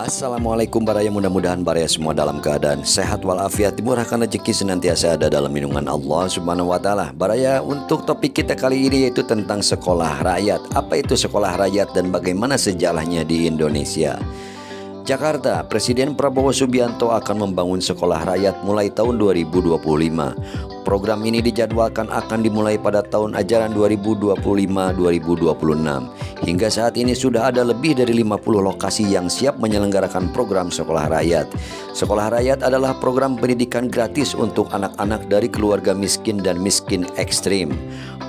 Assalamualaikum Baraya, mudah-mudahan Baraya semua dalam keadaan sehat walafiat, dimurahkan rezeki senantiasa ada dalam lindungan Allah Subhanahu wa taala. Baraya, untuk topik kita kali ini yaitu tentang sekolah rakyat. Apa itu sekolah rakyat dan bagaimana sejarahnya di Indonesia? Jakarta, Presiden Prabowo Subianto akan membangun sekolah rakyat mulai tahun 2025. Program ini dijadwalkan akan dimulai pada tahun ajaran 2025-2026. Hingga saat ini sudah ada lebih dari 50 lokasi yang siap menyelenggarakan program sekolah rakyat. Sekolah rakyat adalah program pendidikan gratis untuk anak-anak dari keluarga miskin dan miskin ekstrim.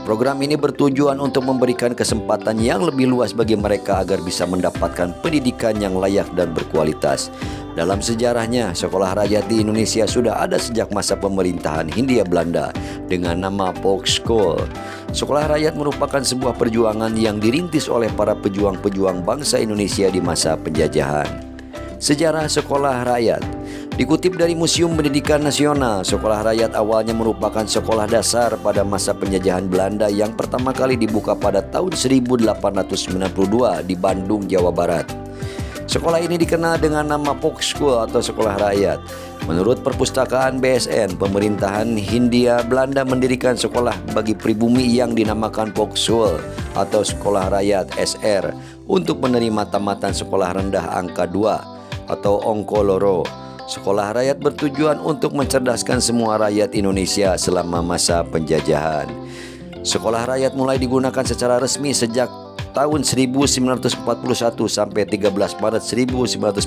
Program ini bertujuan untuk memberikan kesempatan yang lebih luas bagi mereka agar bisa mendapatkan pendidikan yang layak dan berkualitas. Dalam sejarahnya, sekolah rakyat di Indonesia sudah ada sejak masa pemerintahan Hindia Belanda dengan nama Volkschool. Sekolah rakyat merupakan sebuah perjuangan yang dirintis oleh para pejuang-pejuang bangsa Indonesia di masa penjajahan. Sejarah sekolah rakyat dikutip dari Museum Pendidikan Nasional. Sekolah rakyat awalnya merupakan sekolah dasar pada masa penjajahan Belanda yang pertama kali dibuka pada tahun 1892 di Bandung, Jawa Barat. Sekolah ini dikenal dengan nama Volkschool atau sekolah rakyat. Menurut perpustakaan BSN, pemerintahan Hindia Belanda mendirikan sekolah bagi pribumi yang dinamakan Volkschool atau sekolah rakyat SR untuk menerima tamatan sekolah rendah angka 2 atau Ongko Loro. Sekolah rakyat bertujuan untuk mencerdaskan semua rakyat Indonesia selama masa penjajahan. Sekolah rakyat mulai digunakan secara resmi sejak tahun 1941 sampai 13 Maret 1946.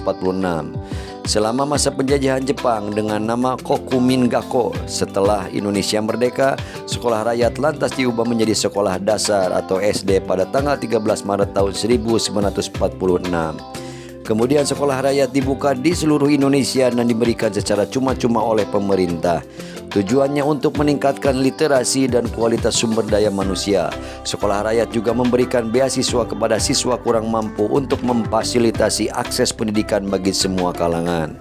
Selama masa penjajahan Jepang dengan nama Kokumin-gakko. Setelah Indonesia merdeka, sekolah rakyat lantas diubah menjadi sekolah dasar atau SD pada tanggal 13 Maret tahun 1946. Kemudian sekolah rakyat dibuka di seluruh Indonesia dan diberikan secara cuma-cuma oleh pemerintah. Tujuannya untuk meningkatkan literasi dan kualitas sumber daya manusia. Sekolah rakyat juga memberikan beasiswa kepada siswa kurang mampu untuk memfasilitasi akses pendidikan bagi semua kalangan.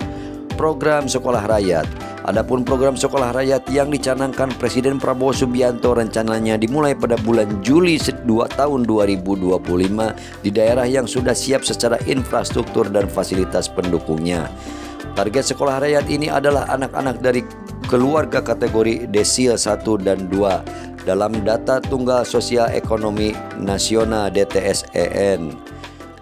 Program sekolah rakyat. Adapun program sekolah rakyat yang dicanangkan Presiden Prabowo Subianto rencananya dimulai pada bulan Juli 2 tahun 2025 di daerah yang sudah siap secara infrastruktur dan fasilitas pendukungnya. Target sekolah rakyat ini adalah anak-anak dari keluarga kategori desil 1 dan 2 dalam Data Tunggal Sosial Ekonomi Nasional DTSEN.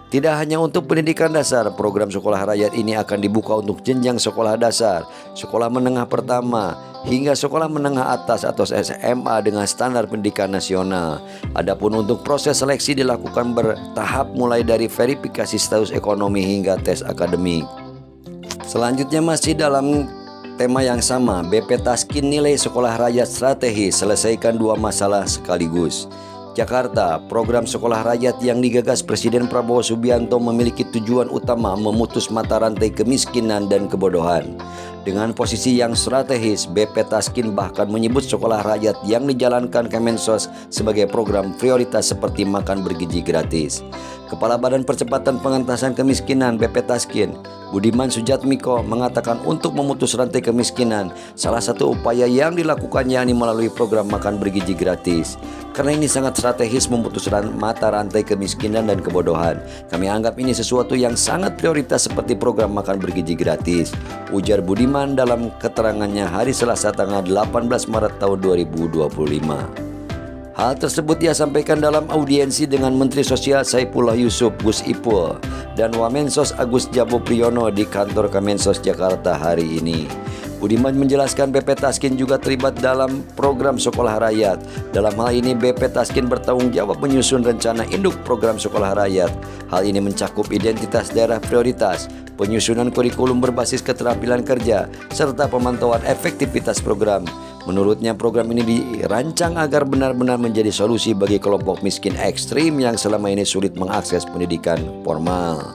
Tidak hanya untuk pendidikan dasar, program sekolah rakyat ini akan dibuka untuk jenjang sekolah dasar, sekolah menengah pertama, hingga sekolah menengah atas atau SMA dengan standar pendidikan nasional. Adapun untuk proses seleksi dilakukan bertahap mulai dari verifikasi status ekonomi hingga tes akademik. Selanjutnya masih dalam tema yang sama, BP Taskin nilai sekolah rakyat strategis, selesaikan 2 masalah sekaligus. Jakarta, program sekolah rakyat yang digagas Presiden Prabowo Subianto memiliki tujuan utama memutus mata rantai kemiskinan dan kebodohan. Dengan posisi yang strategis, BP Taskin bahkan menyebut sekolah rakyat yang dijalankan Kemensos sebagai program prioritas seperti makan bergizi gratis. Kepala Badan Percepatan Pengentasan Kemiskinan BP Taskin, Budiman Sujatmiko, mengatakan untuk memutus rantai kemiskinan, salah satu upaya yang dilakukan yakni melalui program makan bergizi gratis. Karena ini sangat strategis memutus mata rantai kemiskinan dan kebodohan. Kami anggap ini sesuatu yang sangat prioritas seperti program makan bergizi gratis, ujar Budiman dalam keterangannya hari Selasa tanggal 18 Maret tahun 2025. Hal tersebut ia sampaikan dalam audiensi dengan Menteri Sosial Saifullah Yusuf Gus Ipul dan Wamensos Agus Jabo Priyono di kantor Kemensos Jakarta hari ini. Budiman menjelaskan BP Taskin juga terlibat dalam program sekolah rakyat. Dalam hal ini BP Taskin bertanggung jawab menyusun rencana induk program sekolah rakyat. Hal ini mencakup identitas daerah prioritas, penyusunan kurikulum berbasis keterampilan kerja, serta pemantauan efektivitas program. Menurutnya program ini dirancang agar benar-benar menjadi solusi bagi kelompok miskin ekstrim yang selama ini sulit mengakses pendidikan formal.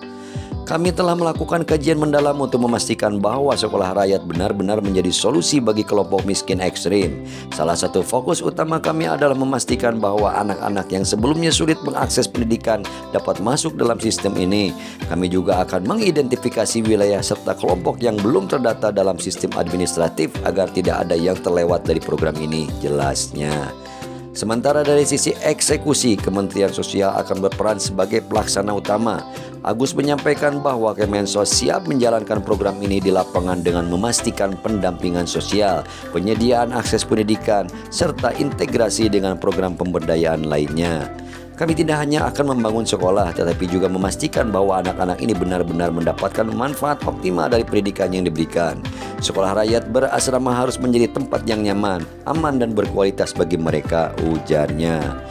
Kami telah melakukan kajian mendalam untuk memastikan bahwa sekolah rakyat benar-benar menjadi solusi bagi kelompok miskin ekstrim. Salah satu fokus utama kami adalah memastikan bahwa anak-anak yang sebelumnya sulit mengakses pendidikan dapat masuk dalam sistem ini. Kami juga akan mengidentifikasi wilayah serta kelompok yang belum terdata dalam sistem administratif agar tidak ada yang terlewat dari program ini, jelasnya. Sementara dari sisi eksekusi, Kementerian Sosial akan berperan sebagai pelaksana utama. Agus menyampaikan bahwa Kemensos siap menjalankan program ini di lapangan dengan memastikan pendampingan sosial, penyediaan akses pendidikan, serta integrasi dengan program pemberdayaan lainnya. Kami tidak hanya akan membangun sekolah, tetapi juga memastikan bahwa anak-anak ini benar-benar mendapatkan manfaat optimal dari pendidikan yang diberikan. Sekolah rakyat berasrama harus menjadi tempat yang nyaman, aman, dan berkualitas bagi mereka, ujarnya.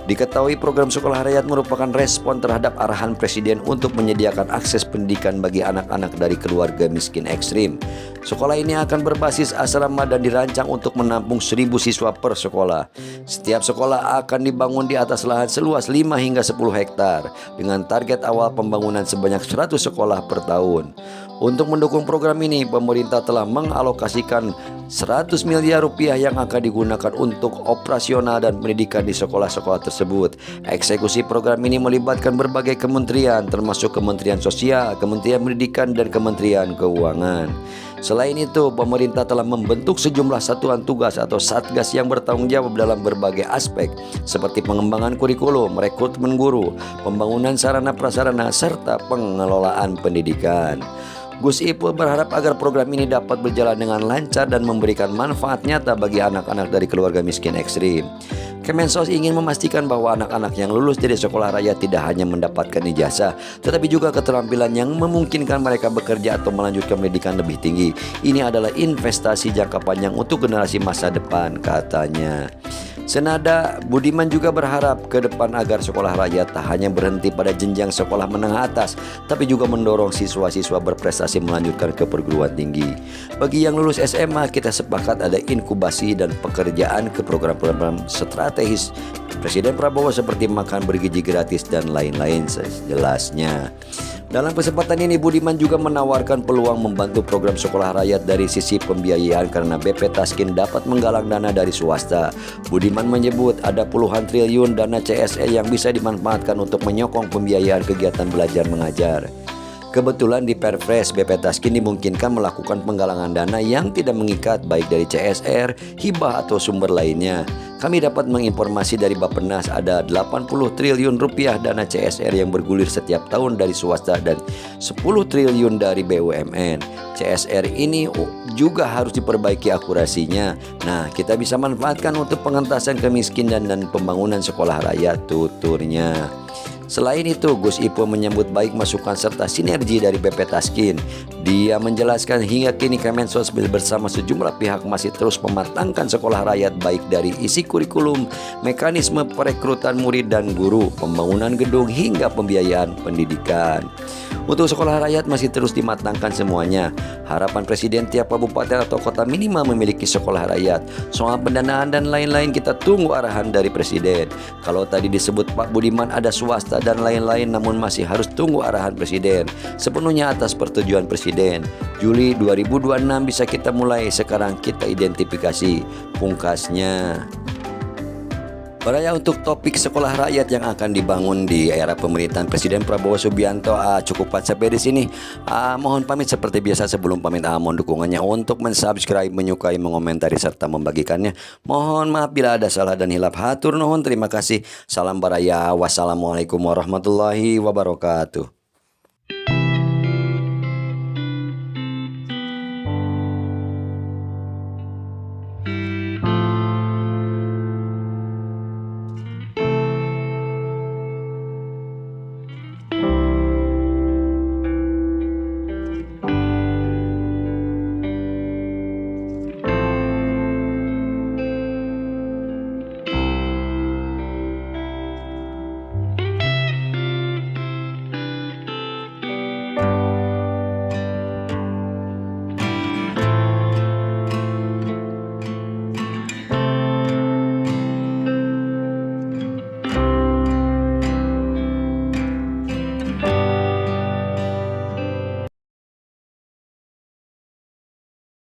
Diketahui program sekolah rakyat merupakan respon terhadap arahan Presiden untuk menyediakan akses pendidikan bagi anak-anak dari keluarga miskin ekstrim. Sekolah ini akan berbasis asrama dan dirancang untuk menampung 1.000 siswa per sekolah. Setiap sekolah akan dibangun di atas lahan seluas 5 hingga 10 hektar dengan target awal pembangunan sebanyak 100 sekolah per tahun. Untuk mendukung program ini, pemerintah telah mengalokasikan 100 miliar rupiah yang akan digunakan untuk operasional dan pendidikan di sekolah-sekolah tersebut. Eksekusi program ini melibatkan berbagai kementerian, termasuk Kementerian Sosial, Kementerian Pendidikan, dan Kementerian Keuangan. Selain itu, pemerintah telah membentuk sejumlah satuan tugas atau satgas yang bertanggung jawab dalam berbagai aspek seperti pengembangan kurikulum, rekrutmen guru, pembangunan sarana prasarana, serta pengelolaan pendidikan. Gus Ipul berharap agar program ini dapat berjalan dengan lancar dan memberikan manfaat nyata bagi anak-anak dari keluarga miskin ekstrim. Kemensos ingin memastikan bahwa anak-anak yang lulus dari sekolah rakyat tidak hanya mendapatkan ijazah, tetapi juga keterampilan yang memungkinkan mereka bekerja atau melanjutkan pendidikan lebih tinggi. Ini adalah investasi jangka panjang untuk generasi masa depan, katanya. Senada, Budiman juga berharap ke depan agar sekolah rakyat tak hanya berhenti pada jenjang sekolah menengah atas, tapi juga mendorong siswa-siswa berprestasi melanjutkan ke perguruan tinggi. Bagi yang lulus SMA, kita sepakat ada inkubasi dan pekerjaan ke program-program strategis Presiden Prabowo seperti makan bergizi gratis dan lain-lain, sejelasnya. Dalam kesempatan ini, Budiman juga menawarkan peluang membantu program sekolah rakyat dari sisi pembiayaan karena BP Taskin dapat menggalang dana dari swasta. Budiman menyebut ada puluhan triliun dana CSR yang bisa dimanfaatkan untuk menyokong pembiayaan kegiatan belajar mengajar. Kebetulan di Perpres BP Taskin dimungkinkan melakukan penggalangan dana yang tidak mengikat baik dari CSR, hibah atau sumber lainnya. Kami dapat menginformasi dari Bappenas ada 80 triliun rupiah dana CSR yang bergulir setiap tahun dari swasta dan 10 triliun dari BUMN. CSR ini juga harus diperbaiki akurasinya. Nah, kita bisa manfaatkan untuk pengentasan kemiskinan dan pembangunan sekolah rakyat, tuturnya. Selain itu, Gus Ipul menyambut baik masukan serta sinergi dari BP Taskin. Dia menjelaskan hingga kini Kemensos bersama sejumlah pihak masih terus mematangkan sekolah rakyat baik dari isi kurikulum, mekanisme perekrutan murid dan guru, pembangunan gedung hingga pembiayaan pendidikan. Untuk sekolah rakyat masih terus dimatangkan semuanya. Harapan Presiden tiap kabupaten atau kota minimal memiliki sekolah rakyat. Soal pendanaan dan lain-lain kita tunggu arahan dari Presiden. Kalau tadi disebut Pak Budiman ada swasta dan lain-lain, namun masih harus tunggu arahan Presiden. Sepenuhnya atas persetujuan Presiden. Juli 2026 bisa kita mulai, sekarang kita identifikasi, pungkasnya. Beraya untuk topik sekolah rakyat yang akan dibangun di era pemerintahan Presiden Prabowo Subianto cukup sampai di sini. Mohon pamit seperti biasa, sebelum pamit mohon dukungannya untuk mensubscribe, menyukai, mengomentari serta membagikannya. Mohon maaf bila ada salah dan hilap. Hatur nuhun, terima kasih. Salam baraya. Wassalamualaikum warahmatullahi wabarakatuh.